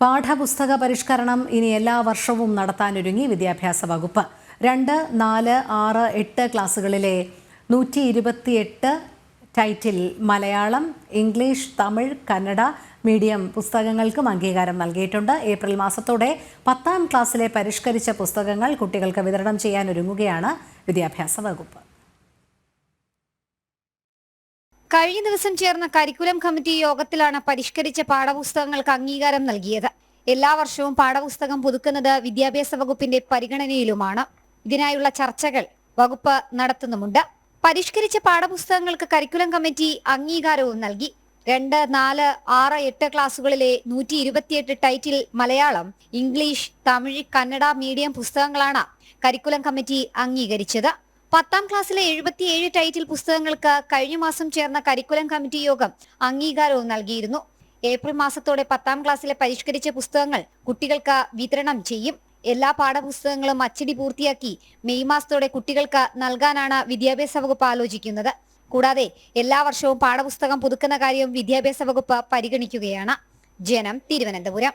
പാഠപുസ്തക പരിഷ്കരണം ഇനി എല്ലാ വർഷവും നടത്താനൊരുങ്ങി വിദ്യാഭ്യാസ വകുപ്പ്. 2, 4, 6, 8 ക്ലാസുകളിലെ 128 title Malayalam, English, Tamil, Kannada medium പുസ്തകങ്ങൾക്കും അംഗീകാരം നൽകിയിട്ടുണ്ട്. ഏപ്രിൽ മാസത്തോടെ 10ാം ക്ലാസ്സിലെ പരിഷ്കരിച്ച പുസ്തകങ്ങൾ കുട്ടികൾക്ക് വിതരണം ചെയ്യാനൊരുങ്ങുകയാണ് വിദ്യാഭ്യാസ വകുപ്പ്. കഴിഞ്ഞ ദിവസം ചേർന്ന കരിക്കുലം കമ്മിറ്റി യോഗത്തിലാണ് പരിഷ്കരിച്ച പാഠപുസ്തകങ്ങൾക്ക് അംഗീകാരം നൽകിയത്. എല്ലാ വർഷവും പാഠപുസ്തകം പുതുക്കുന്നത് വിദ്യാഭ്യാസ വകുപ്പിന്റെ പരിഗണനയിലുമാണ്. ഇതിനായുള്ള ചർച്ചകൾ വകുപ്പ് നടത്തുന്നുമുണ്ട്. പരിഷ്കരിച്ച പാഠപുസ്തകങ്ങൾക്ക് കരിക്കുലം കമ്മിറ്റി അംഗീകാരവും നൽകി. 2, 4, 6, 8 ക്ലാസുകളിലെ 128 title Malayalam, English, Tamil, Kannada medium പുസ്തകങ്ങളാണ് കരിക്കുലം കമ്മിറ്റി അംഗീകരിച്ചത്. 10ാം ക്ലാസ്സിലെ 77 ടൈറ്റിൽ പുസ്തകങ്ങൾക്ക് കഴിഞ്ഞ മാസം ചേർന്ന കരിക്കുലം കമ്മിറ്റി യോഗം അംഗീകാരവും നൽകിയിരുന്നു. ഏപ്രിൽ മാസത്തോടെ 10ാം ക്ലാസ്സിലെ പരിഷ്കരിച്ച പുസ്തകങ്ങൾ കുട്ടികൾക്ക് വിതരണം ചെയ്യും. എല്ലാ പാഠപുസ്തകങ്ങളും അച്ചടി പൂർത്തിയാക്കി മെയ് മാസത്തോടെ കുട്ടികൾക്ക് നൽകാനാണ് വിദ്യാഭ്യാസ വകുപ്പ് ആലോചിക്കുന്നത്. കൂടാതെ എല്ലാ വർഷവും പാഠപുസ്തകം പുതുക്കുന്ന കാര്യം വിദ്യാഭ്യാസ വകുപ്പ് പരിഗണിക്കുകയാണ്. ജനം, തിരുവനന്തപുരം.